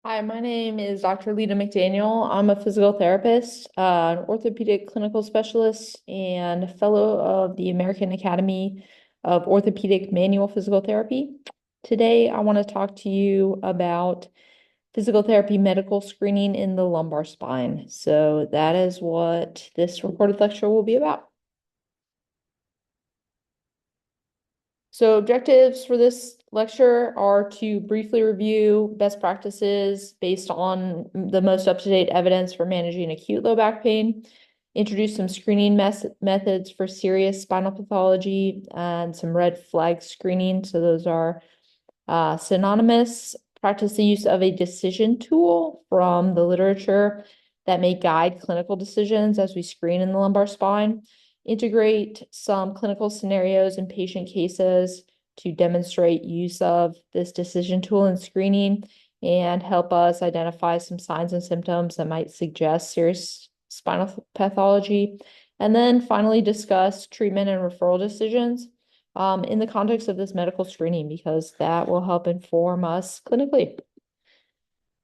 Hi, my name is Dr. Leda McDaniel. I'm a physical therapist, an orthopedic clinical specialist, and a fellow of the American Academy of Orthopedic Manual Physical Therapy. Today, I want to talk to you about physical therapy medical screening in the lumbar spine. So that is what this recorded lecture will be about. So objectives for this lecture are to briefly review best practices based on the most up-to-date evidence for managing acute low back pain, introduce some screening methods for serious spinal pathology, and some red flag screening. So those are synonymous. Practice the use of a decision tool from the literature that may guide clinical decisions as we screen in the lumbar spine. Integrate some clinical scenarios and patient cases to demonstrate use of this decision tool in screening and help us identify some signs and symptoms that might suggest serious spinal pathology. And then finally discuss treatment and referral decisions in the context of this medical screening, because that will help inform us clinically.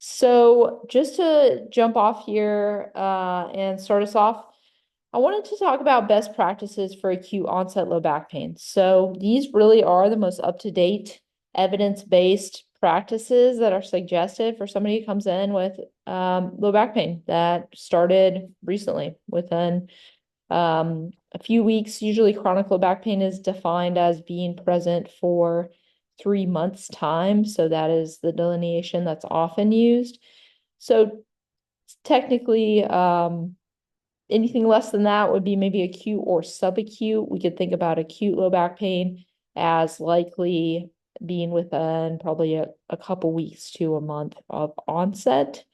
So just to jump off here and start us off, I wanted to talk about best practices for acute onset low back pain. So these really are the most up-to-date evidence-based practices that are suggested for somebody who comes in with low back pain that started recently within a few weeks. Usually chronic low back pain is defined as being present for 3 months' time. So that is the delineation that's often used. So technically, anything less than that would be maybe acute or subacute. We could think about acute low back pain as likely being within probably a couple weeks to a month of onset.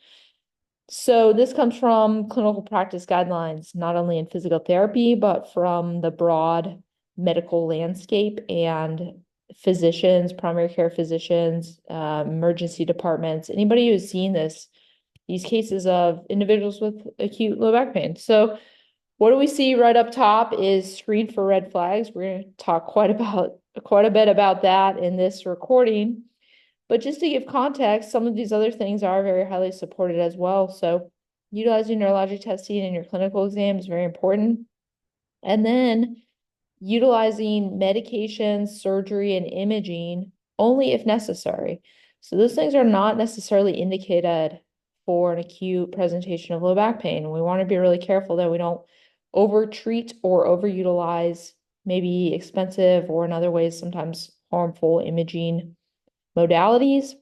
So this comes from clinical practice guidelines, not only in physical therapy, but from the broad medical landscape and physicians, primary care physicians, emergency departments, anybody who's seen these cases of individuals with acute low back pain. So what do we see right up top is screen for red flags. We're going to talk quite a bit about that in this recording. But just to give context, some of these other things are very highly supported as well. So utilizing neurologic testing in your clinical exam is very important. And then utilizing medication, surgery, and imaging only if necessary. So those things are not necessarily indicated for an acute presentation of low back pain. We want to be really careful that we don't overtreat or overutilize maybe expensive or in other ways sometimes harmful imaging modalities.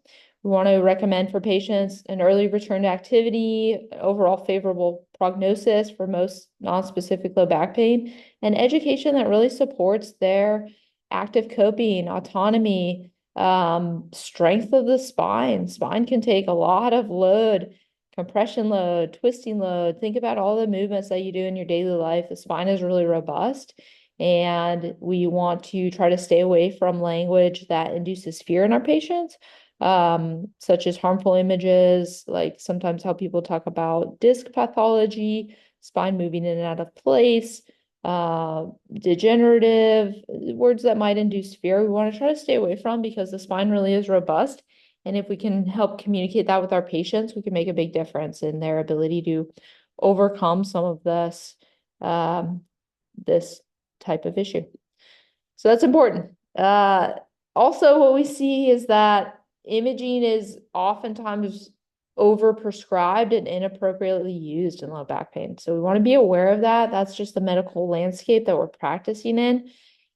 We want to recommend for patients an early return to activity, overall favorable prognosis for most non-specific low back pain, and education that really supports their active coping, autonomy, strength of the spine. Spine can take a lot of load, compression load, twisting load. Think about all the movements that you do in your daily life. The spine is really robust. And we want to try to stay away from language that induces fear in our patients, such as harmful images, like sometimes how people talk about disc pathology, spine moving in and out of place, degenerative, words that might induce fear. We want to try to stay away from because the spine really is robust. And if we can help communicate that with our patients, we can make a big difference in their ability to overcome some of this type of issue. So that's important. Also, what we see is that imaging is oftentimes overprescribed and inappropriately used in low back pain. So we want to be aware of that. That's just the medical landscape that we're practicing in.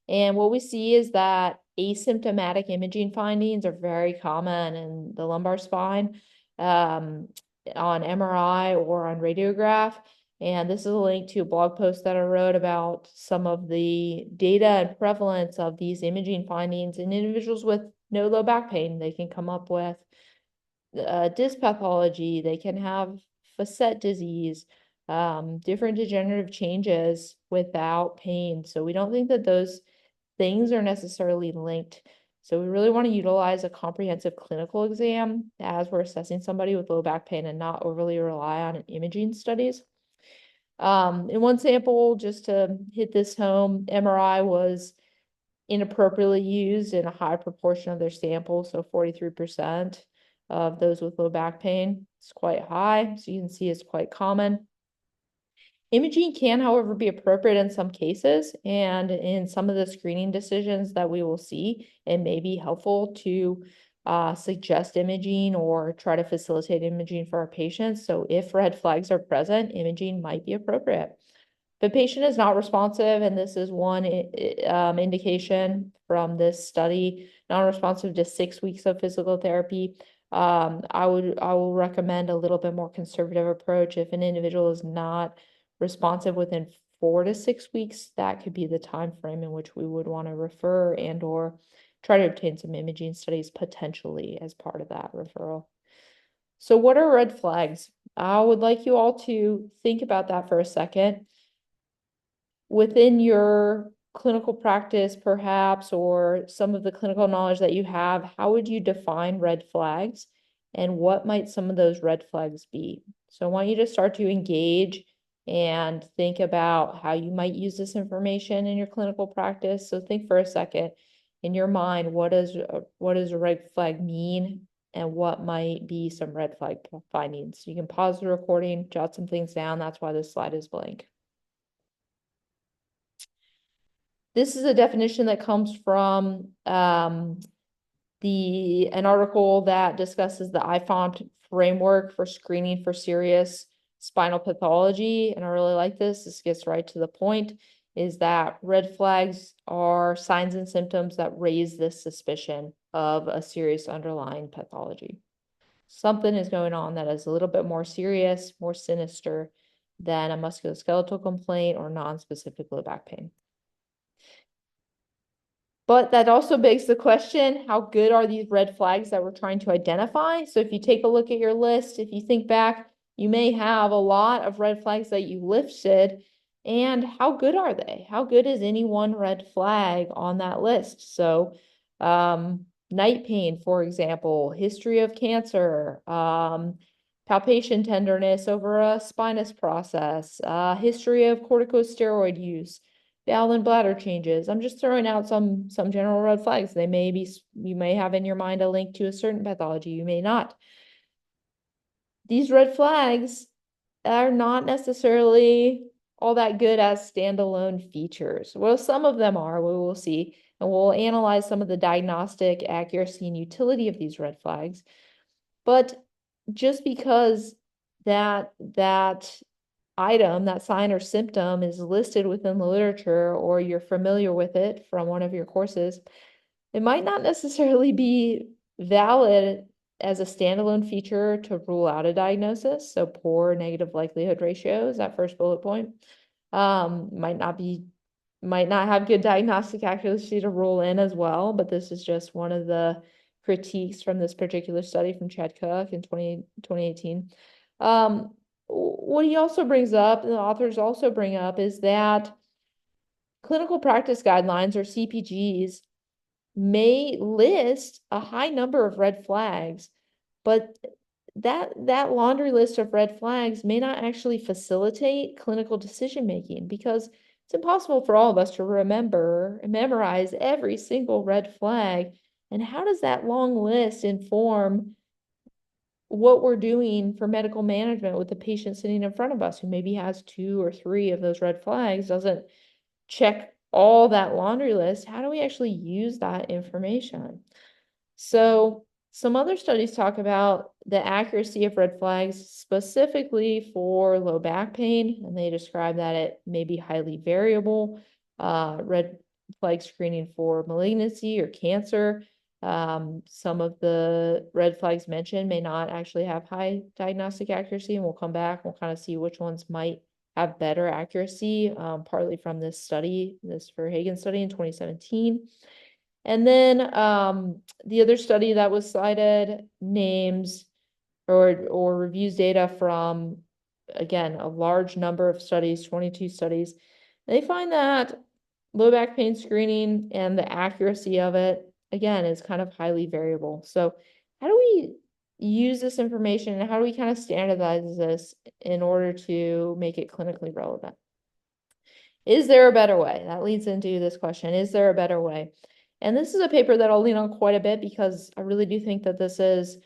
And what we see is that asymptomatic imaging findings are very common in the lumbar spine, on MRI or on radiograph. And this is a link to a blog post that I wrote about some of the data and prevalence of these imaging findings in individuals with no low back pain. They can come up with disc pathology, they can have facet disease, different degenerative changes without pain. So we don't think that those things are necessarily linked. So we really want to utilize a comprehensive clinical exam as we're assessing somebody with low back pain and not overly rely on imaging studies. In one sample, just to hit this home, MRI was inappropriately used in a high proportion of their sample, so 43%. of those with low back pain. It's quite high, so you can see it's quite common. Imaging can, however, be appropriate in some cases, and in some of the screening decisions that we will see, it may be helpful to suggest imaging or try to facilitate imaging for our patients. So if red flags are present, imaging might be appropriate. If a patient is not responsive, and this is one indication from this study, non-responsive to 6 weeks of physical therapy, I will recommend a little bit more conservative approach. If an individual is not responsive within 4 to 6 weeks, that could be the time frame in which we would want to refer and or try to obtain some imaging studies potentially as part of that referral. So what are red flags? I would like you all to think about that for a second. Within your clinical practice, perhaps, or some of the clinical knowledge that you have, how would you define red flags? And what might some of those red flags be? So I want you to start to engage and think about how you might use this information in your clinical practice. So think for a second in your mind, what does a red flag mean? And what might be some red flag findings? You can pause the recording, jot some things down. That's why this slide is blank. This is a definition that comes from an article that discusses the FAAOMPT framework for screening for serious spinal pathology. And I really like this. This gets right to the point, is that red flags are signs and symptoms that raise this suspicion of a serious underlying pathology. Something is going on that is a little bit more serious, more sinister than a musculoskeletal complaint or non-specific low back pain. But that also begs the question, how good are these red flags that we're trying to identify? So if you take a look at your list, if you think back, you may have a lot of red flags that you listed. And how good are they? How good is any one red flag on that list? So night pain, for example, history of cancer, palpation tenderness over a spinous process, history of corticosteroid use, bowel and bladder changes. I'm just throwing out some general red flags. They may be, you may have in your mind a link to a certain pathology, you may not. These red flags are not necessarily all that good as standalone features. Well, some of them are, we will see, and we'll analyze some of the diagnostic accuracy and utility of these red flags. But just because that item, that sign or symptom is listed within the literature, or you're familiar with it from one of your courses, it might not necessarily be valid as a standalone feature to rule out a diagnosis. So poor negative likelihood ratio is that first bullet point. Might not have good diagnostic accuracy to rule in as well, but this is just one of the critiques from this particular study from Chad Cook in 2018. What he also brings up, and the authors also bring up, is that clinical practice guidelines, or CPGs, may list a high number of red flags, but that laundry list of red flags may not actually facilitate clinical decision making, because it's impossible for all of us to remember and memorize every single red flag. And how does that long list inform what we're doing for medical management with the patient sitting in front of us who maybe has 2 or 3 of those red flags, doesn't check all that laundry list? How do we actually use that information? So some other studies talk about the accuracy of red flags specifically for low back pain, and they describe that it may be highly variable. Red flag screening for malignancy or cancer. Some of the red flags mentioned may not actually have high diagnostic accuracy, and we'll come back, we'll kind of see which ones might have better accuracy, partly from this study, this Verhagen study in 2017. And then the other study that was cited names or reviews data from, again, a large number of studies, 22 studies. They find that low back pain screening and the accuracy of it, again, is kind of highly variable. So how do we use this information, and how do we kind of standardize this in order to make it clinically relevant? Is there a better way? That leads into this question. Is there a better way? And this is a paper that I'll lean on quite a bit, because I really do think that this is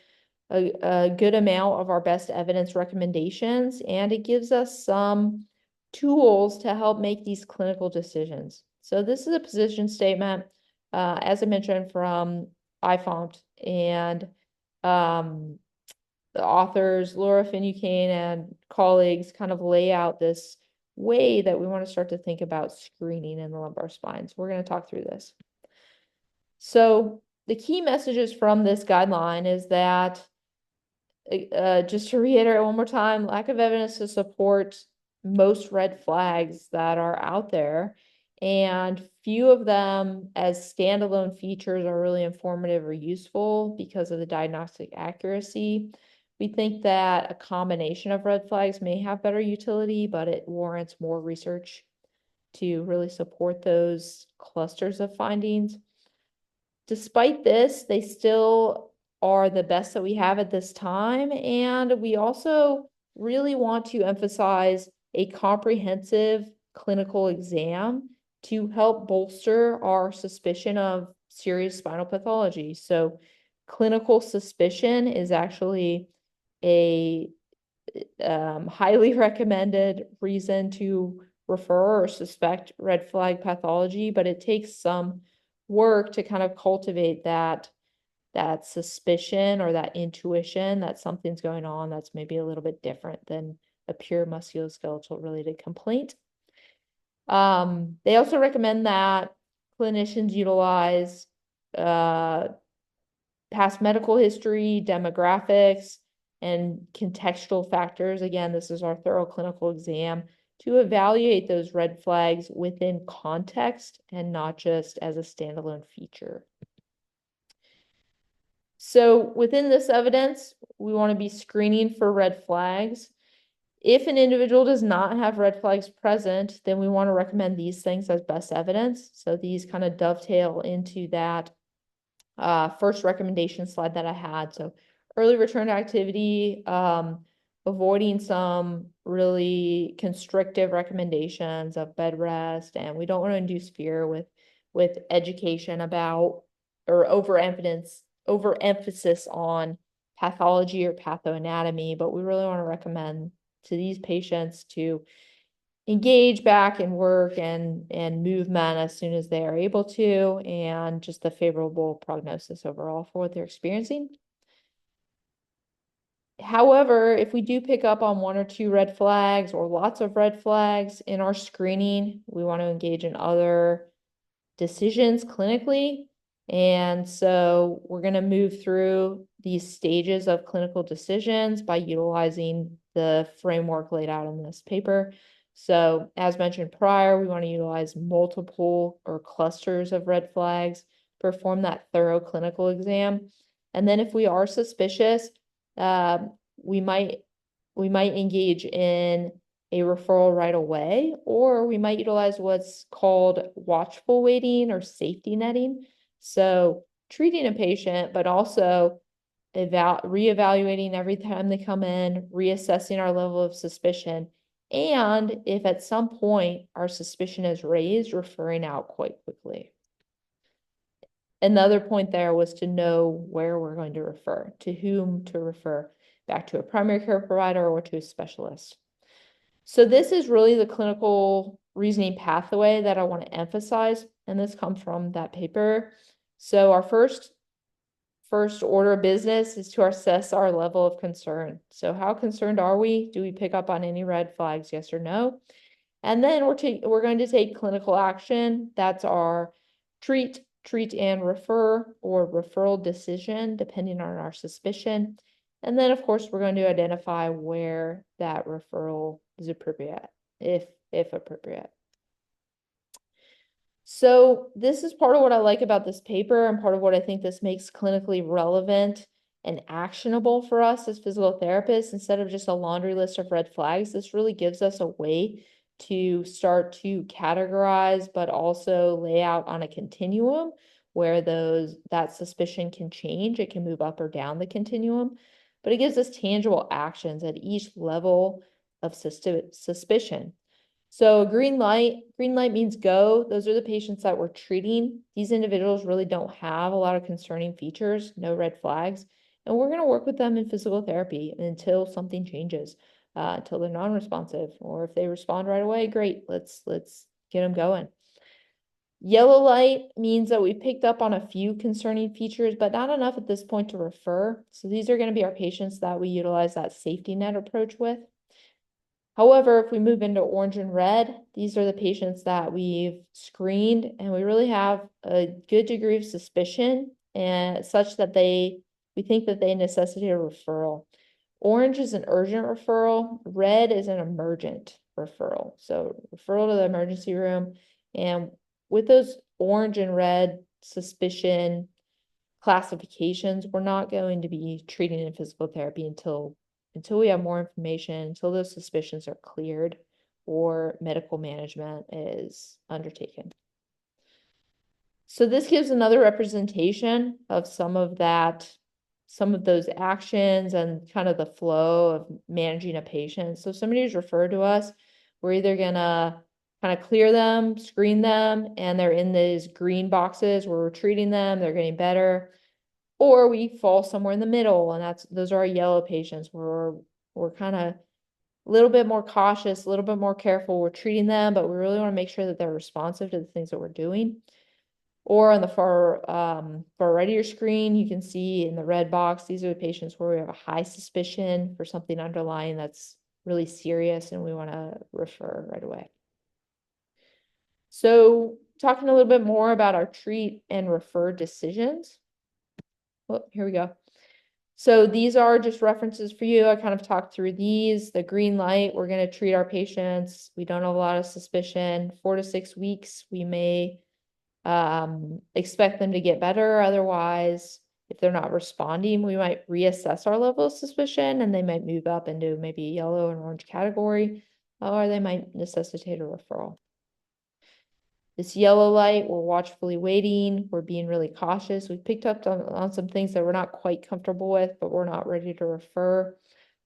a good amount of our best evidence recommendations, and it gives us some tools to help make these clinical decisions. So this is a position statement, as I mentioned, from FAAOMPT, and the authors, Laura Finucane and colleagues, kind of lay out this way that we want to start to think about screening in the lumbar spine. So we're going to talk through this. So the key messages from this guideline is that, just to reiterate one more time, lack of evidence to support most red flags that are out there, and few of them as standalone features are really informative or useful because of the diagnostic accuracy. We think that a combination of red flags may have better utility, but it warrants more research to really support those clusters of findings. Despite this, they still are the best that we have at this time, and we also really want to emphasize a comprehensive clinical exam to help bolster our suspicion of serious spinal pathology. So clinical suspicion is actually a highly recommended reason to refer or suspect red flag pathology, but it takes some work to kind of cultivate that suspicion or that intuition that something's going on that's maybe a little bit different than a pure musculoskeletal related complaint. They also recommend that clinicians utilize past medical history, demographics, and contextual factors. Again, this is our thorough clinical exam to evaluate those red flags within context and not just as a standalone feature. So within this evidence, we want to be screening for red flags. If an individual does not have red flags present, then we want to recommend these things as best evidence. So these kind of dovetail into that first recommendation slide that I had. So early return to activity, avoiding some really constrictive recommendations of bed rest, and we don't want to induce fear with education about or overemphasis on pathology or pathoanatomy, but we really want to recommend to these patients to engage back in work and movement as soon as they are able to, and just the favorable prognosis overall for what they're experiencing. However, if we do pick up on one or two red flags or lots of red flags in our screening, we want to engage in other decisions clinically. And so we're going to move through these stages of clinical decisions by utilizing the framework laid out in this paper. So as mentioned prior, we want to utilize multiple or clusters of red flags, perform that thorough clinical exam. And then if we are suspicious, we might engage in a referral right away, or we might utilize what's called watchful waiting or safety netting. So treating a patient, but also reevaluating every time they come in, reassessing our level of suspicion. And if at some point our suspicion is raised, referring out quite quickly. Another point there was to know where we're going to refer, to whom to refer, back to a primary care provider or to a specialist. So this is really the clinical reasoning pathway that I want to emphasize, and this comes from that paper. So our first order of business is to assess our level of concern. So how concerned are we? Do we pick up on any red flags, yes or no? And then we're going to take clinical action. That's our treat and refer, or referral decision, depending on our suspicion. And then, of course, we're going to identify where that referral is appropriate, if appropriate. So this is part of what I like about this paper, and part of what I think this makes clinically relevant and actionable for us as physical therapists. Instead of just a laundry list of red flags, this really gives us a way to start to categorize, but also lay out on a continuum where that suspicion can change. It can move up or down the continuum, but it gives us tangible actions at each level of suspicion. So green light means go. Those are the patients that we're treating. These individuals really don't have a lot of concerning features, no red flags. and we're going to work with them in physical therapy until something changes, until they're non-responsive, or if they respond right away, great, let's get them going. Yellow light means that we picked up on a few concerning features, but not enough at this point to refer. So these are going to be our patients that we utilize that safety net approach with. However, if we move into orange and red, these are the patients that we've screened and we really have a good degree of suspicion and such that we think that they necessitate a referral. Orange is an urgent referral, red is an emergent referral. So referral to the emergency room. And with those orange and red suspicion classifications, we're not going to be treating in physical therapy until we have more information, until those suspicions are cleared or medical management is undertaken. So this gives another representation of some of those actions and kind of the flow of managing a patient. So if somebody who's referred to us, we're either gonna kind of clear them, screen them, and they're in these green boxes where we're treating them, they're getting better, or we fall somewhere in the middle, and those are our yellow patients where we're kind of a little bit more cautious, a little bit more careful. We're treating them, but we really want to make sure that they're responsive to the things that we're doing. Or on the far right of your screen, you can see in the red box, these are the patients where we have a high suspicion for something underlying that's really serious and we want to refer right away. So talking a little bit more about our treat and refer decisions. Oh, here we go. So these are just references for you. I kind of talked through these. The green light, we're going to treat our patients. We don't have a lot of suspicion. 4 to 6 weeks, we may expect them to get better. Otherwise, if they're not responding, we might reassess our level of suspicion and they might move up into maybe a yellow and orange category, or they might necessitate a referral. This yellow light, we're watchfully waiting. We're being really cautious. We've picked up on some things that we're not quite comfortable with, but we're not ready to refer.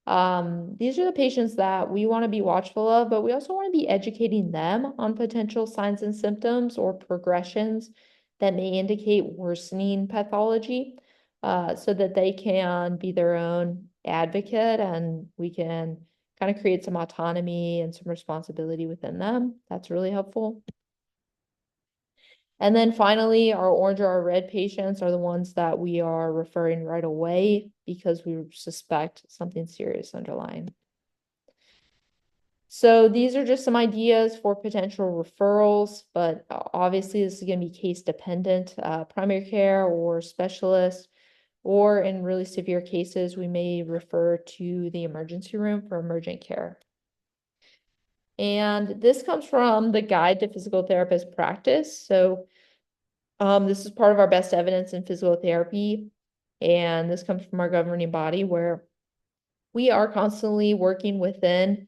These are the patients that we want to be watchful of, but we also want to be educating them on potential signs and symptoms or progressions that may indicate worsening pathology, so that they can be their own advocate and we can kind of create some autonomy and some responsibility within them. That's really helpful. And then finally, our orange or our red patients are the ones that we are referring right away because we suspect something serious underlying. So these are just some ideas for potential referrals, but obviously this is going to be case dependent, primary care or specialist, or in really severe cases, we may refer to the emergency room for emergent care. And this comes from the Guide to Physical Therapist Practice. So this is part of our best evidence in physical therapy, and this comes from our governing body where we are constantly working within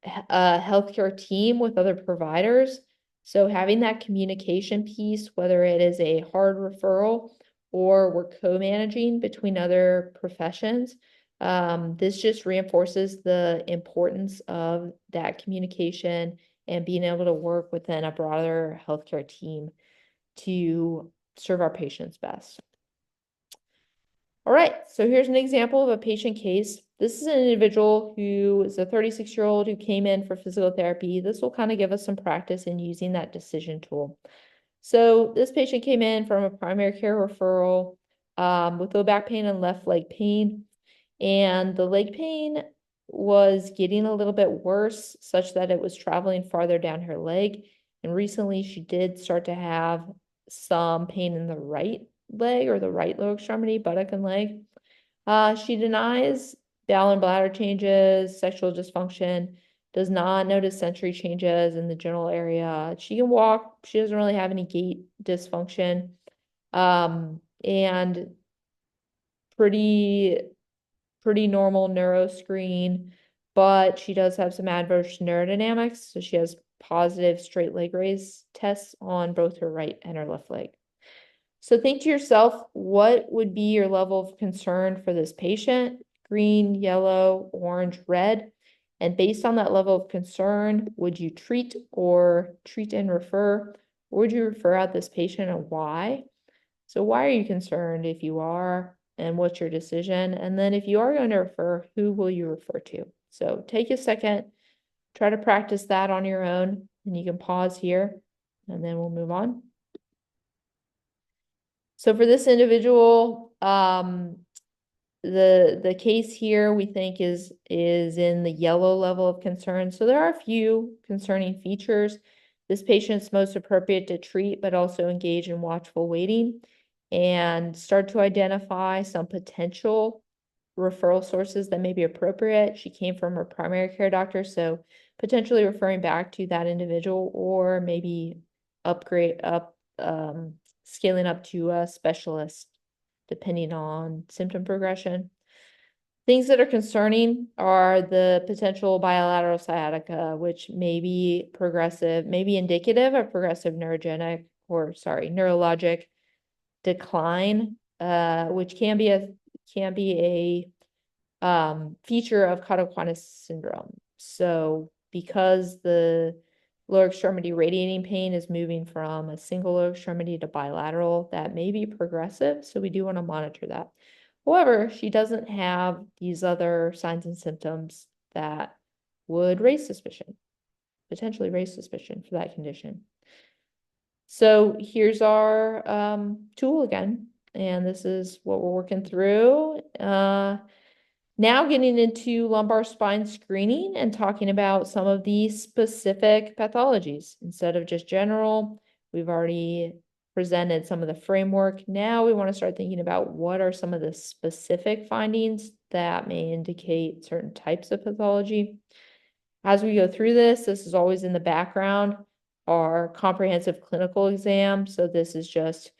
a healthcare team with other providers. So having that communication piece, whether it is a hard referral or we're co-managing between other professions, this just reinforces the importance of that communication and being able to work within a broader healthcare team to serve our patients best. All right, so here's an example of a patient case. This is an individual who is a 36-year-old who came in for physical therapy. This will kind of give us some practice in using that decision tool. So this patient came in from a primary care referral with low back pain and left leg pain. And the leg pain was getting a little bit worse, such that it was traveling farther down her leg. And recently she did start to have some pain in the right leg or the right lower extremity, buttock and leg. She denies bowel and bladder changes, sexual dysfunction, does not notice sensory changes in the general area. She can walk. She doesn't really have any gait dysfunction. And pretty normal neuro screen, but she does have some adverse neurodynamics. So she has positive straight leg raise tests on both her right and her left leg. So think to yourself, what would be your level of concern for this patient? Green, yellow, orange, red. And based on that level of concern, would you treat and refer? Or would you refer out this patient and why? So why are you concerned if you are? and what's your decision? And then if you are going to refer, who will you refer to? So take a second, try to practice that on your own, and you can pause here, and then we'll move on. So for this individual, the case here we think is in the yellow level of concern. So there are a few concerning features. This patient's most appropriate to treat, but also engage in watchful waiting and start to identify some potential referral sources that may be appropriate. She came from her primary care doctor, so potentially referring back to that individual, or maybe scaling up to a specialist depending on symptom progression. Things that are concerning are the potential bilateral sciatica, which may be progressive, may be indicative of progressive neurologic decline, which can be a feature of Codd-Aquinas syndrome. So because the lower extremity radiating pain is moving from a single lower extremity to bilateral, that may be progressive. So we do want to monitor that. However, she doesn't have these other signs and symptoms that would potentially raise suspicion for that condition. So here's our tool again, and this is what we're working through. Now getting into lumbar spine screening and talking about some of the specific pathologies. Instead of just general, we've already presented some of the framework. Now we want to start thinking about what are some of the specific findings that may indicate certain types of pathology. As we go through this is always in the background, our comprehensive clinical exam. So this is just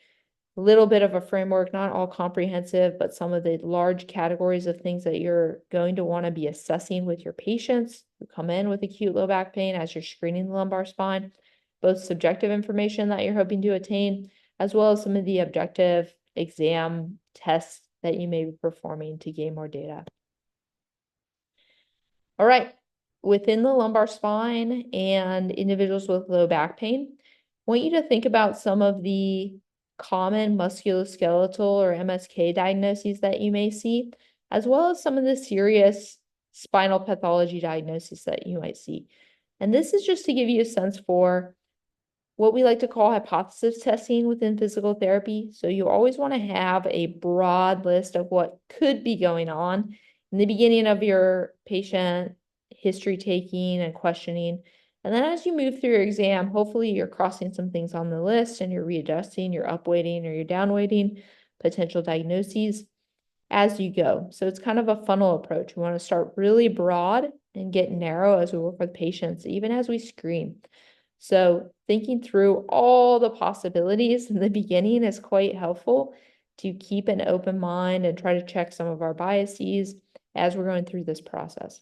a little bit of a framework, not all comprehensive, but some of the large categories of things that you're going to want to be assessing with your patients who come in with acute low back pain as you're screening the lumbar spine, both subjective information that you're hoping to attain, as well as some of the objective exam tests that you may be performing to gain more data. All right, within the lumbar spine and individuals with low back pain, I want you to think about some of the common musculoskeletal or MSK diagnoses that you may see, as well as some of the serious spinal pathology diagnoses that you might see. And this is just to give you a sense for what we like to call hypothesis testing within physical therapy. So you always want to have a broad list of what could be going on in the beginning of your patient history taking and questioning. And then as you move through your exam, hopefully you're crossing some things on the list and you're readjusting, you're upweighting or you're downweighting potential diagnoses as you go. So it's kind of a funnel approach. We want to start really broad and get narrow as we work with patients, even as we screen. So thinking through all the possibilities in the beginning is quite helpful to keep an open mind and try to check some of our biases as we're going through this process.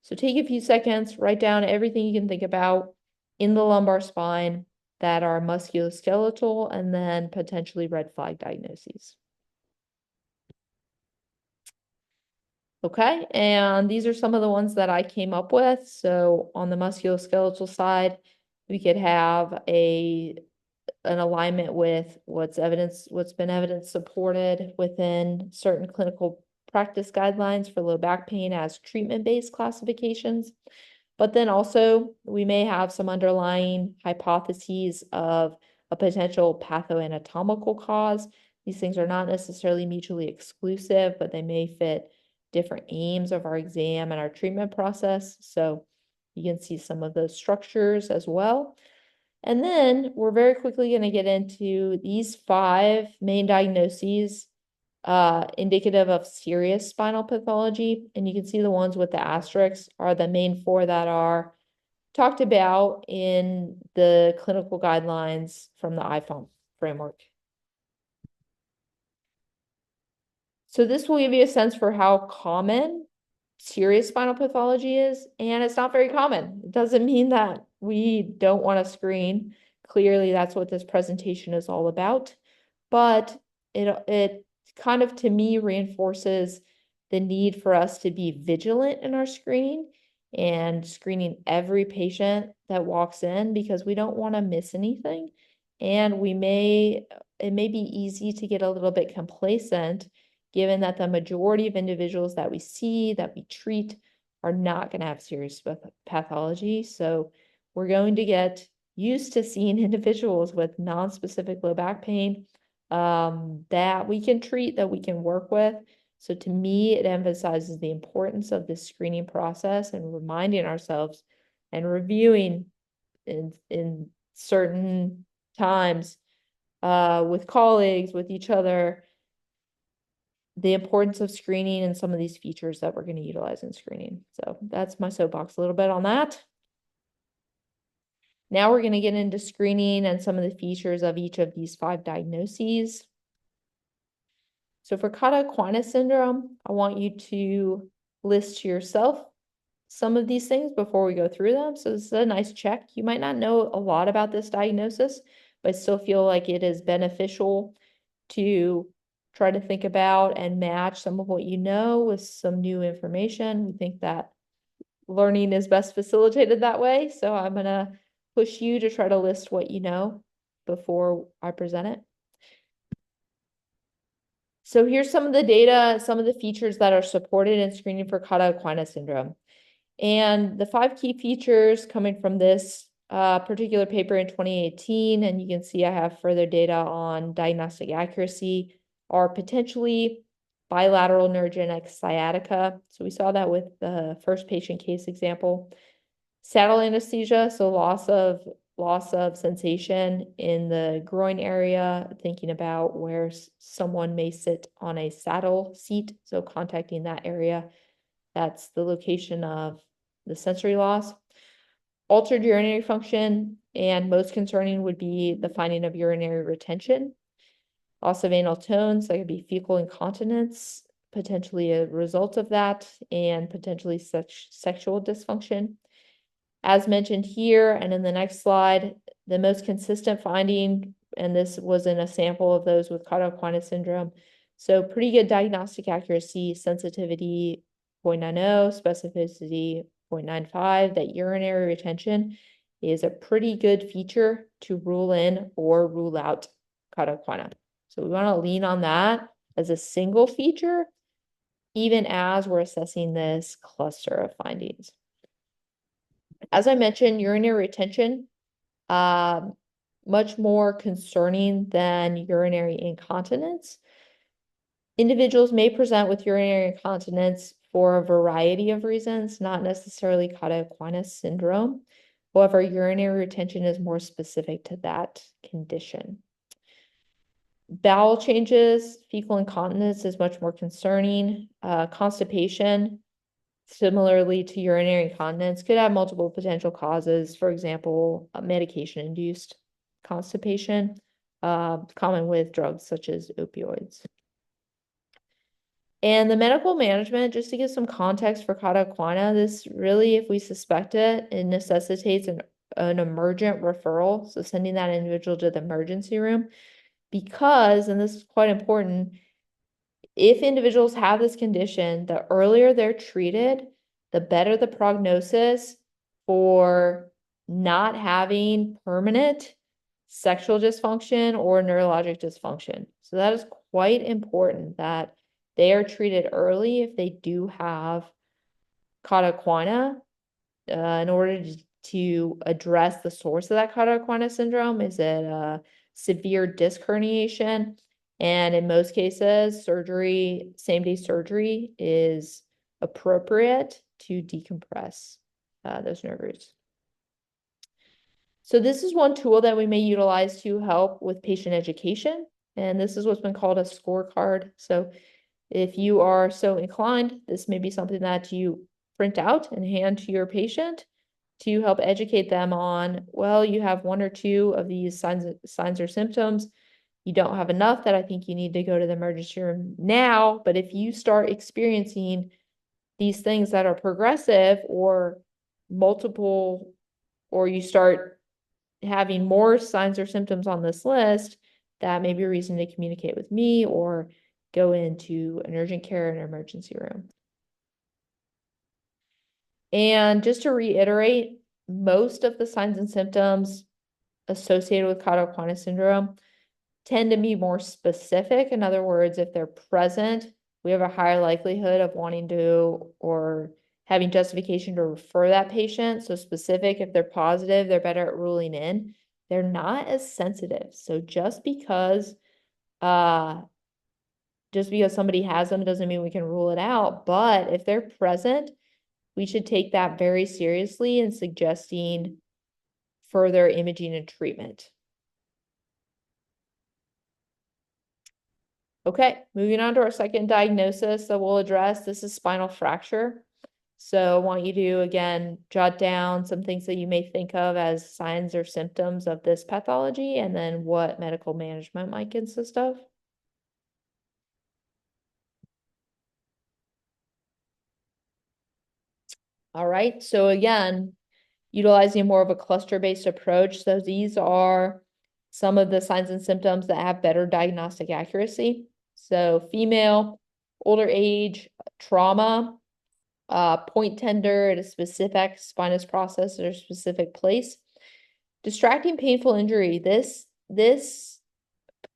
So take a few seconds, write down everything you can think about in the lumbar spine that are musculoskeletal and then potentially red flag diagnoses. Okay, and these are some of the ones that I came up with. So on the musculoskeletal side, we could have an alignment with what's been evidence supported within certain clinical practice guidelines for low back pain as treatment-based classifications. But then also we may have some underlying hypotheses of a potential pathoanatomical cause. These things are not necessarily mutually exclusive, but they may fit different aims of our exam and our treatment process. So you can see some of those structures as well. And then we're very quickly going to get into these 5 main diagnoses indicative of serious spinal pathology. And you can see the ones with the asterisks are the main 4 that are talked about in the clinical guidelines from the IFAAOMPT framework. So this will give you a sense for how common serious spinal pathology is, and it's not very common. It doesn't mean that we don't want to screen. Clearly, that's what this presentation is all about. But it kind of, to me, reinforces the need for us to be vigilant in our screening and screening every patient that walks in, because we don't want to miss anything. And it may be easy to get a little bit complacent given that the majority of individuals that we see, that we treat, are not going to have serious pathology. So we're going to get used to seeing individuals with non-specific low back pain that we can treat, that we can work with. So to me, it emphasizes the importance of this screening process and reminding ourselves and reviewing in certain times with colleagues, with each other, the importance of screening and some of these features that we're going to utilize in screening. So that's my soapbox a little bit on that. Now we're going to get into screening and some of the features of each of these 5 diagnoses. So for Cobb-Aquinas syndrome, I want you to list to yourself some of these things before we go through them. So this is a nice check. You might not know a lot about this diagnosis, but I still feel like it is beneficial to try to think about and match some of what you know with some new information. We think that learning is best facilitated that way. So I'm going to push you to try to list what you know before I present it. So here's some of the data, some of the features that are supported in screening for Cobb-Aquinas syndrome. And the 5 key features coming from this particular paper in 2018, and you can see I have further data on diagnostic accuracy, are potentially bilateral neurogenic sciatica. So we saw that with the first patient case example. Saddle anesthesia, so loss of sensation in the groin area, thinking about where someone may sit on a saddle seat, so contacting that area. That's the location of the sensory loss. Altered urinary function, and most concerning would be the finding of urinary retention. Loss of anal tone, so that could be fecal incontinence, potentially a result of that, and potentially such sexual dysfunction. As mentioned here and in the next slide, the most consistent finding, and this was in a sample of those with Cobb-Aquinas syndrome, so pretty good diagnostic accuracy, sensitivity 0.90, specificity 0.95, that urinary retention is a pretty good feature to rule in or rule out Cobb-Aquinas. So we want to lean on that as a single feature, even as we're assessing this cluster of findings. As I mentioned, urinary retention, much more concerning than urinary incontinence. Individuals may present with urinary incontinence for a variety of reasons, not necessarily Cobb-Aquinas syndrome. However, urinary retention is more specific to that condition. Bowel changes, fecal incontinence is much more concerning. Constipation, similarly to urinary incontinence, could have multiple potential causes. For example, medication-induced constipation, common with drugs such as opioids. And the medical management, just to give some context for Cobb-Aquinas, this really, if we suspect it, it necessitates an emergent referral, so sending that individual to the emergency room, because, and this is quite important, if individuals have this condition, the earlier they're treated, the better the prognosis for not having permanent sexual dysfunction or neurologic dysfunction. So that is quite important that they are treated early if they do have Cobb-Aquinas in order to address the source of that Cobb-Aquinas syndrome. Is it a severe disc herniation? And in most cases, surgery, same-day surgery is appropriate to decompress those nerve roots. So this is one tool that we may utilize to help with patient education. And this is what's been called a scorecard. So if you are so inclined, this may be something that you print out and hand to your patient to help educate them on, well, you have 1 or 2 of these signs or symptoms. You don't have enough that I think you need to go to the emergency room now. But if you start experiencing these things that are progressive or multiple, or you start having more signs or symptoms on this list, that may be a reason to communicate with me or go into an urgent care and emergency room. And just to reiterate, most of the signs and symptoms associated with Cobb-Aquinas syndrome tend to be more specific. In other words, if they're present, we have a higher likelihood of wanting to or having justification to refer that patient. So specific, if they're positive, they're better at ruling in. They're not as sensitive. So just because somebody has them doesn't mean we can rule it out. But if they're present, we should take that very seriously in suggesting further imaging and treatment. Okay, moving on to our second diagnosis that we'll address. This is spinal fracture. So I want you to, again, jot down some things that you may think of as signs or symptoms of this pathology and then what medical management might consist of. All right, so again, utilizing more of a cluster-based approach. So these are some of the signs and symptoms that have better diagnostic accuracy. So female, older age, trauma, point tender at a specific spinous process or a specific place. Distracting painful injury. This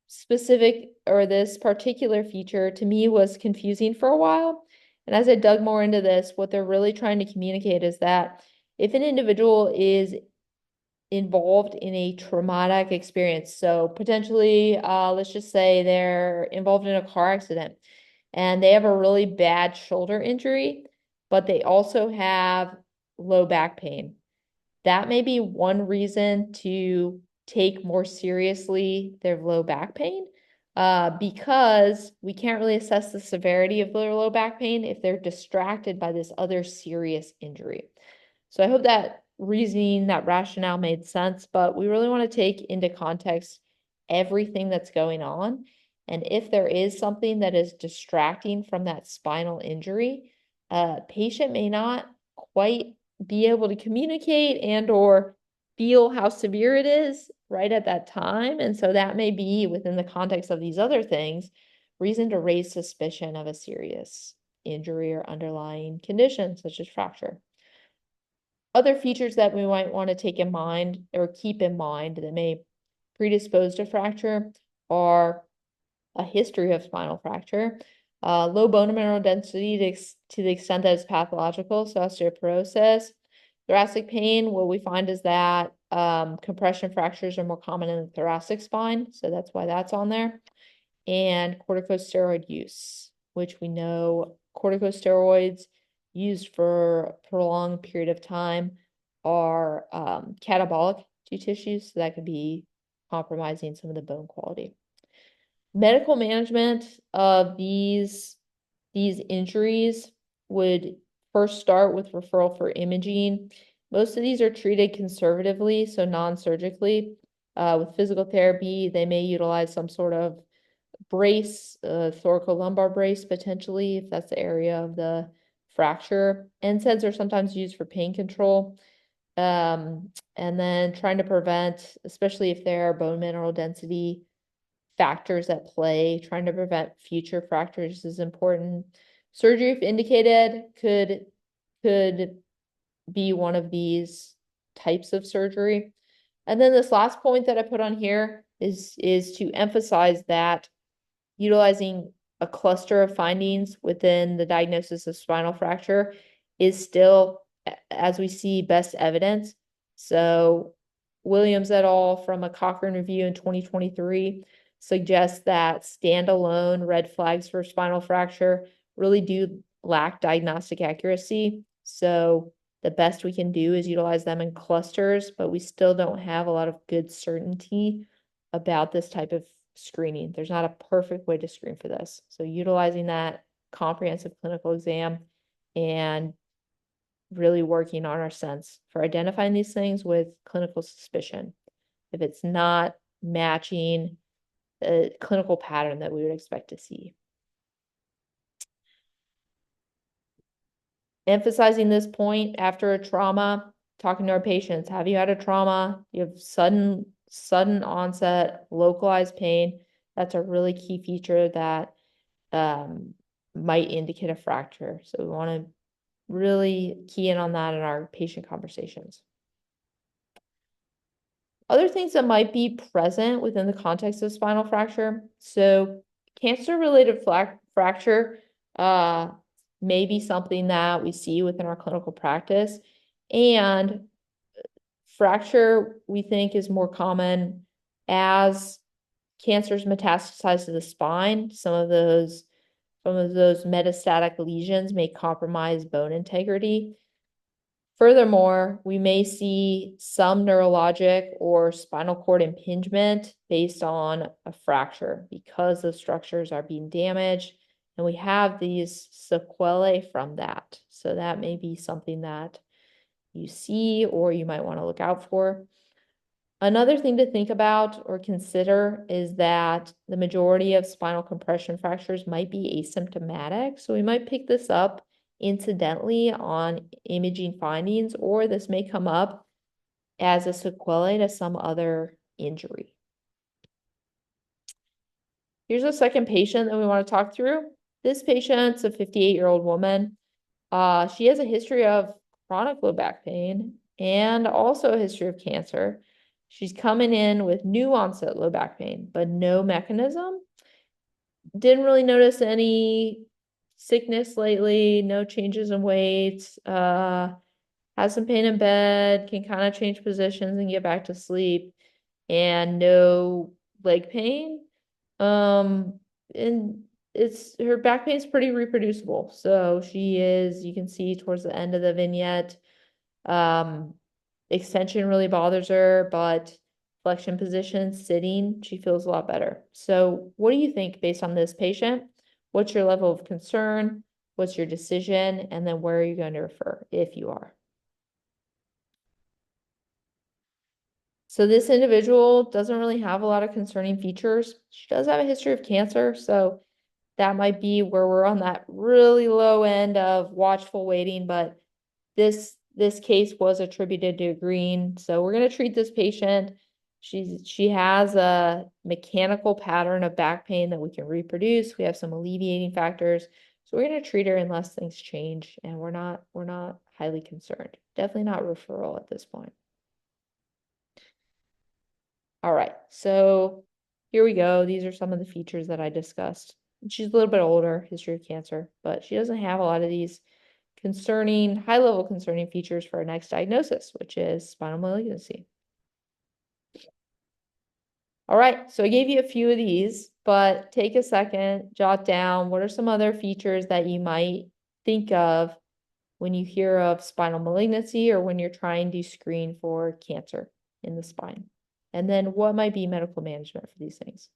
specific or this particular feature to me was confusing for a while. And as I dug more into this, what they're really trying to communicate is that if an individual is involved in a traumatic experience, so potentially, let's just say they're involved in a car accident and they have a really bad shoulder injury, but they also have low back pain. That may be one reason to take more seriously their low back pain, because we can't really assess the severity of their low back pain if they're distracted by this other serious injury. So I hope that reasoning, that rationale made sense, but we really want to take into context everything that's going on. And if there is something that is distracting from that spinal injury, a patient may not quite be able to communicate and or feel how severe it is right at that time. And so that may be within the context of these other things, reason to raise suspicion of a serious injury or underlying condition such as fracture. Other features that we might want to take in mind or keep in mind that may predispose to fracture are a history of spinal fracture, low bone mineral density to the extent that it's pathological, so osteoporosis, thoracic pain. What we find is that compression fractures are more common in the thoracic spine, so that's why that's on there, and corticosteroid use, which we know corticosteroids used for a prolonged period of time are catabolic to tissues, so that could be compromising some of the bone quality. Medical management of these injuries would first start with referral for imaging. Most of these are treated conservatively, so non-surgically. With physical therapy, they may utilize some sort of brace, thoracolumbar brace potentially, if that's the area of the fracture. NSAIDs are sometimes used for pain control. And then trying to prevent, especially if there are bone mineral density factors at play, trying to prevent future fractures is important. Surgery, if indicated, could be one of these types of surgery. And then this last point that I put on here is to emphasize that utilizing a cluster of findings within the diagnosis of spinal fracture is still, as we see, best evidence. So Williams et al. From a Cochrane review in 2023 suggests that standalone red flags for spinal fracture really do lack diagnostic accuracy. So the best we can do is utilize them in clusters, but we still don't have a lot of good certainty about this type of screening. There's not a perfect way to screen for this. So utilizing that comprehensive clinical exam and really working on our sense for identifying these things with clinical suspicion. If it's not matching the clinical pattern that we would expect to see. Emphasizing this point after a trauma, talking to our patients, have you had a trauma? You have sudden onset, localized pain. That's a really key feature that might indicate a fracture. So we want to really key in on that in our patient conversations. Other things that might be present within the context of spinal fracture. So cancer-related fracture uh, may be something that we see within our clinical practice. And fracture, we think, is more common as cancers metastasize to the spine. Some of those metastatic lesions may compromise bone integrity. Furthermore, we may see some neurologic or spinal cord impingement based on a fracture because those structures are being damaged, and we have these sequelae from that. So that may be something that you see or you might want to look out for. Another thing to think about or consider is that the majority of spinal compression fractures might be asymptomatic. So we might pick this up incidentally on imaging findings, or this may come up as a sequelae to some other injury. Here's a second patient that we want to talk through. This patient's a 58-year-old woman. She has a history of chronic low back pain and also a history of cancer. She's coming in with new onset low back pain, but no mechanism. Didn't really notice any sickness lately, no changes in weight, has some pain in bed, can kind of change positions and get back to sleep, and no leg pain. And her back pain is pretty reproducible. So you can see towards the end of the vignette, extension really bothers her, but flexion position, sitting, she feels a lot better. So what do you think based on this patient? What's your level of concern? What's your decision? And then where are you going to refer if you are? So this individual doesn't really have a lot of concerning features. She does have a history of cancer, so that might be where we're on that really low end of watchful waiting, but this case was attributed to green. So we're going to treat this patient. She has a mechanical pattern of back pain that we can reproduce. We have some alleviating factors. So we're going to treat her unless things change, and we're not highly concerned. Definitely not referral at this point. All right, so here we go. These are some of the features that I discussed. She's a little bit older, history of cancer, but she doesn't have a lot of these high-level concerning features for our next diagnosis, which is spinal malignancy. All right, so I gave you a few of these, but take a second, jot down what are some other features that you might think of when you hear of spinal malignancy or when you're trying to screen for cancer in the spine. And then what might be medical management for these things?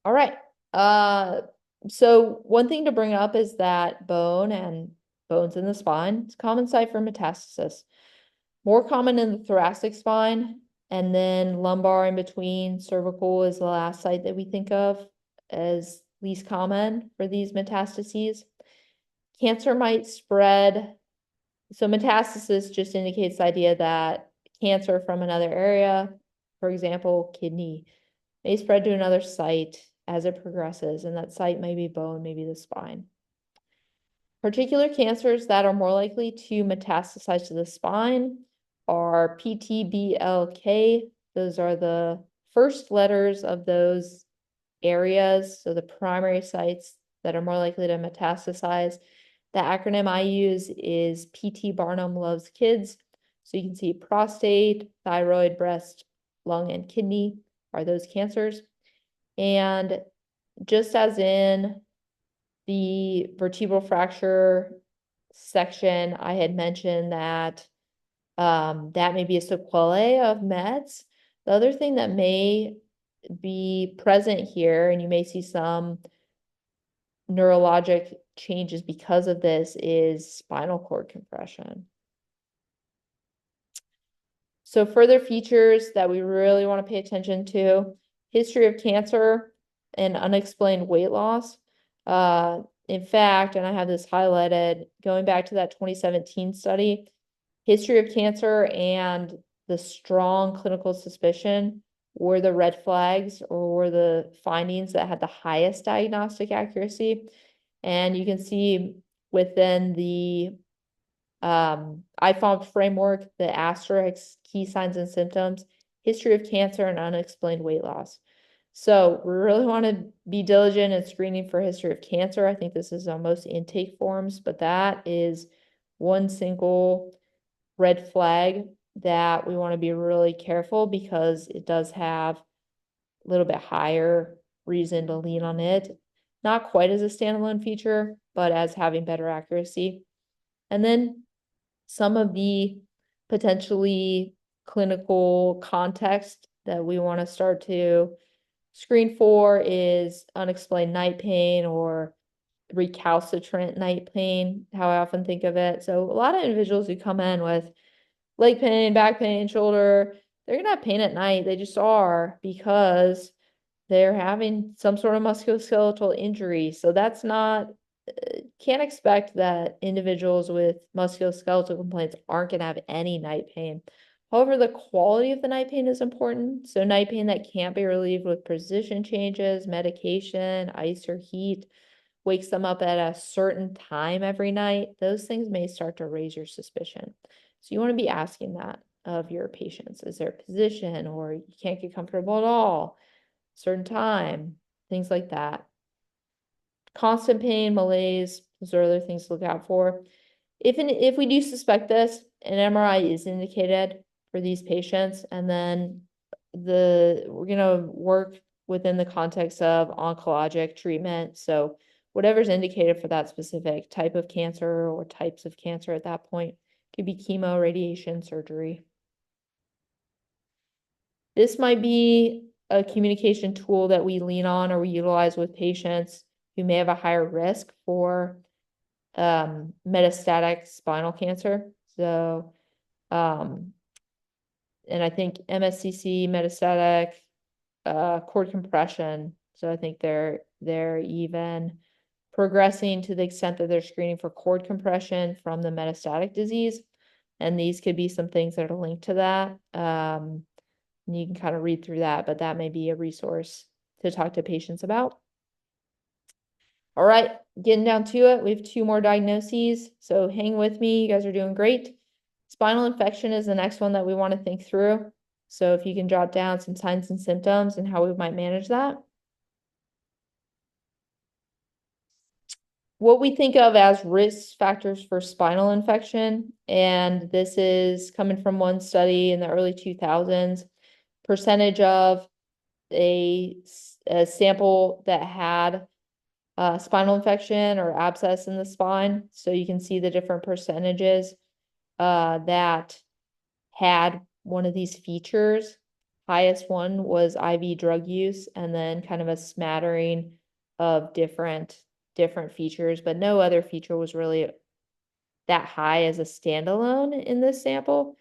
All right. So one thing to bring up is that bone and bones in the spine is a common site for metastasis. More common in the thoracic spine, and then lumbar in between. Cervical is the last site that we think of as least common for these metastases. Cancer might spread. So metastasis just indicates the idea that cancer from another area, for example, kidney, may spread to another site as it progresses, and that site may be bone, maybe the spine. Particular cancers that are more likely to metastasize to the spine are PTBLK. Those are the first letters of those areas, so the primary sites that are more likely to metastasize. The acronym I use is PT Barnum Loves Kids. So you can see prostate, thyroid, breast, lung, and kidney are those cancers. And just as in the vertebral fracture section, I had mentioned that that may be a sequelae of meds. The other thing that may be present here, and you may see some neurologic changes because of this, is spinal cord compression. So further features that we really want to pay attention to: history of cancer and unexplained weight loss. In fact, and I have this highlighted, going back to that 2017 study, history of cancer and the strong clinical suspicion were the red flags or were the findings that had the highest diagnostic accuracy. And you can see within the FAAOMPT framework, the asterisks, key signs and symptoms, history of cancer and unexplained weight loss. So we really want to be diligent in screening for history of cancer. I think this is on most intake forms, but that is one single red flag that we want to be really careful because it does have a little bit higher reason to lean on it. Not quite as a standalone feature, but as having better accuracy. And then some of the potentially clinical context that we want to start to screen for is unexplained night pain or recalcitrant night pain, how I often think of it. So a lot of individuals who come in with leg pain, back pain, shoulder, they're gonna have pain at night. They just are because they're having some sort of musculoskeletal injury. So that's not, can't expect that individuals with musculoskeletal complaints aren't gonna have any night pain. However, the quality of the night pain is important. So night pain that can't be relieved with position changes, medication, ice or heat, wakes them up at a certain time every night, those things may start to raise your suspicion. So you want to be asking that of your patients. Is there a position or you can't get comfortable at all, certain time, things like that. Constant pain, malaise, those are other things to look out for. If we do suspect this, an MRI is indicated for these patients, and then we're gonna work within the context of oncologic treatment. So whatever's indicated for that specific type of cancer or types of cancer at that point could be chemo, radiation, surgery. This might be a communication tool that we lean on or we utilize with patients who may have a higher risk for metastatic spinal cancer. So, and I think MSCC, metastatic cord compression. So I think they're even progressing to the extent that they're screening for cord compression from the metastatic disease. And these could be some things that are linked to that. And you can kind of read through that, but that may be a resource to talk to patients about. All right, getting down to it, we have 2 more diagnoses. So hang with me, you guys are doing great. Spinal infection is the next one that we want to think through. So if you can jot down some signs and symptoms and how we might manage that. What we think of as risk factors for spinal infection, and this is coming from one study in the early 2000s, percentage of a sample that had spinal infection or abscess in the spine. So you can see the different percentages that had one of these features. Highest one was IV drug use, and then kind of a smattering of different features, but no other feature was really that high as a standalone in this sample.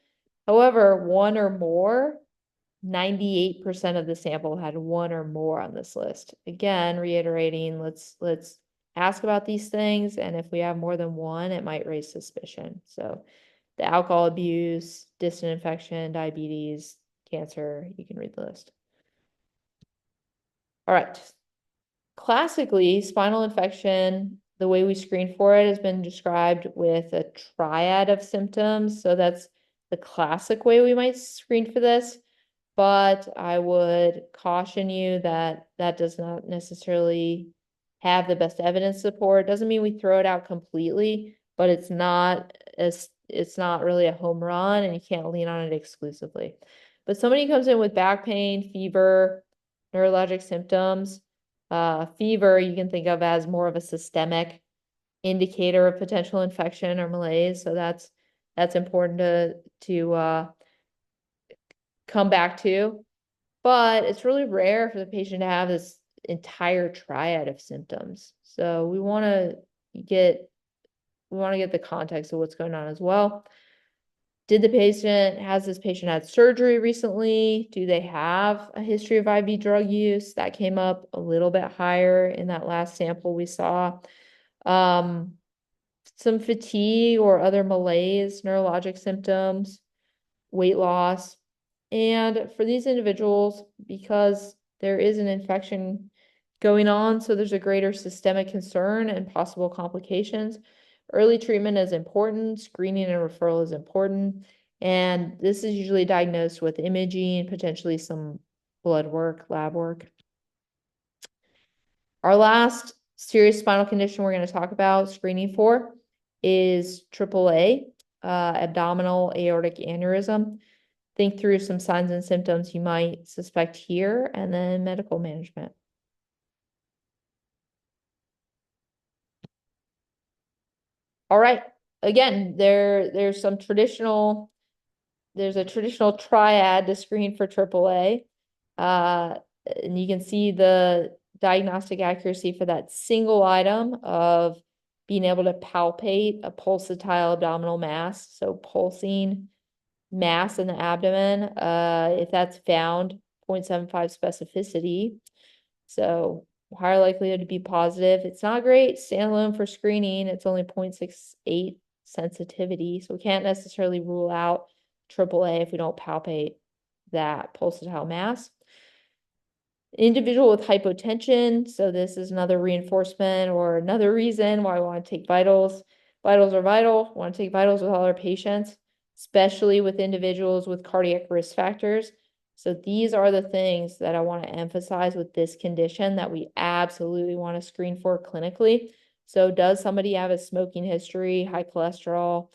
However, one or more, 98% of the sample had one or more on this list. Again, reiterating, let's ask about these things, and if we have more than one, it might raise suspicion. So the alcohol abuse, distant infection, diabetes, cancer, you can read the list. All right. Classically, spinal infection, the way we screen for it has been described with a triad of symptoms. So that's the classic way we might screen for this. But I would caution you that that does not necessarily have the best evidence support. Doesn't mean we throw it out completely, but it's not really a home run and you can't lean on it exclusively. But somebody comes in with back pain, fever, neurologic symptoms, fever you can think of as more of a systemic indicator of potential infection or malaise. So that's important to come back to. But it's really rare for the patient to have this entire triad of symptoms. So we want to get the context of what's going on as well. Has this patient had surgery recently? Do they have a history of IV drug use? That came up a little bit higher in that last sample we saw. Some fatigue or other malaise, neurologic symptoms, weight loss. And for these individuals, because there is an infection going on, so there's a greater systemic concern and possible complications, early treatment is important, screening and referral is important, and this is usually diagnosed with imaging, potentially some blood work, lab work. Our last serious spinal condition we're going to talk about screening for is AAA, abdominal aortic aneurysm. Think through some signs and symptoms you might suspect here, and then medical management. All right. Again, there's a traditional triad to screen for AAA. And you can see the diagnostic accuracy for that single item of being able to palpate a pulsatile abdominal mass, so pulsing mass in the abdomen. If that's found, 0.75 specificity. So higher likelihood to be positive. It's not great standalone for screening. It's only 0.68 sensitivity. So we can't necessarily rule out AAA if we don't palpate that pulsatile mass. Individual with hypotension. So this is another reinforcement or another reason why I want to take vitals. Vitals are vital. Want to take vitals with all our patients, especially with individuals with cardiac risk factors. So these are the things that I want to emphasize with this condition that we absolutely want to screen for clinically. So does somebody have a smoking history, high cholesterol?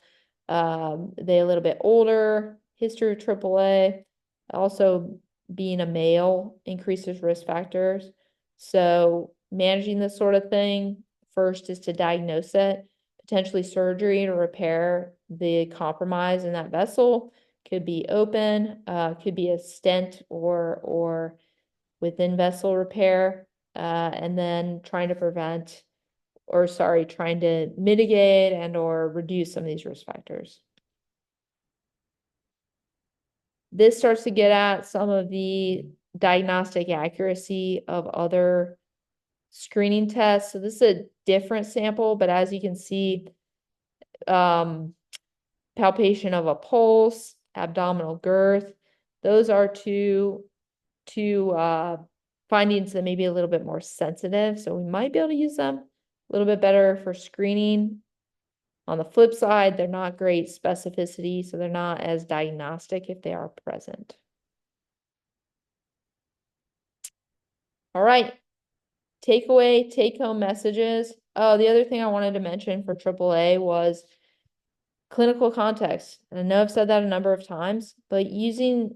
They a little bit older, history of AAA, also being a male increases risk factors. So managing this sort of thing, first is to diagnose it, potentially surgery to repair the compromise in that vessel. Could be open, could be a stent or within vessel repair, and then trying to mitigate and or reduce some of these risk factors. This starts to get at some of the diagnostic accuracy of other screening tests. So this is a different sample, but as you can see, palpation of a pulse, abdominal girth, those are two findings that may be a little bit more sensitive. So we might be able to use them a little bit better for screening. On the flip side, they're not great specificity, so they're not as diagnostic if they are present. All right, takeaway, take-home messages. Oh, the other thing I wanted to mention for AAA was clinical context. And I know I've said that a number of times, but using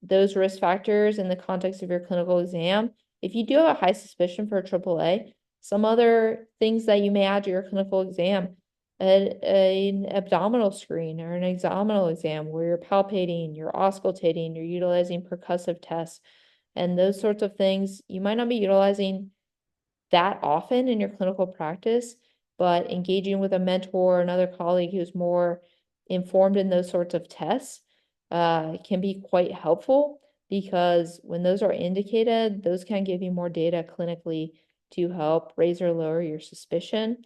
those risk factors in the context of your clinical exam, if you do have a high suspicion for a AAA, some other things that you may add to your clinical exam, an abdominal screen or an exominal exam where you're palpating, you're auscultating, you're utilizing percussive tests, and those sorts of things you might not be utilizing that often in your clinical practice, but engaging with a mentor, another colleague who's more informed in those sorts of tests can be quite helpful, because when those are indicated, those can give you more data clinically to help raise or lower your suspicion,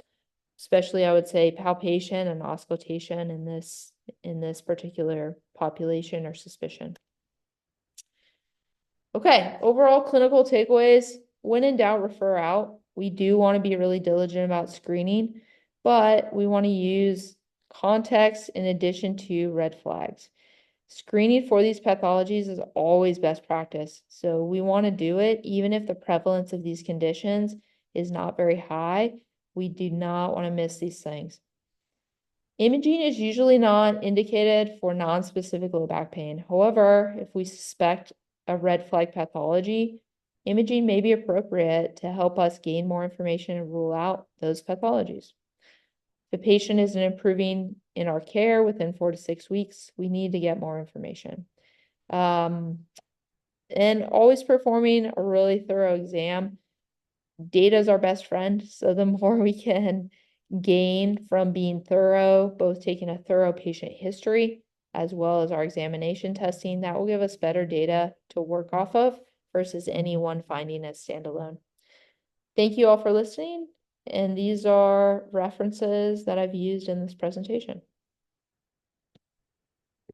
especially I would say palpation and auscultation in this particular population or suspicion. Okay, overall clinical takeaways. When in doubt, refer out. We do want to be really diligent about screening, but we want to use context in addition to red flags. Screening for these pathologies is always best practice. So we want to do it even if the prevalence of these conditions is not very high. We do not want to miss these things. Imaging is usually not indicated for non-specific low back pain. However, if we suspect a red flag pathology, imaging may be appropriate to help us gain more information and rule out those pathologies. If the patient isn't improving in our care within 4 to 6 weeks, we need to get more information. And always performing a really thorough exam. Data is our best friend, so the more we can gain from being thorough, both taking a thorough patient history as well as our examination testing, that will give us better data to work off of versus any one finding as standalone. Thank you all for listening, and these are references that I've used in this presentation.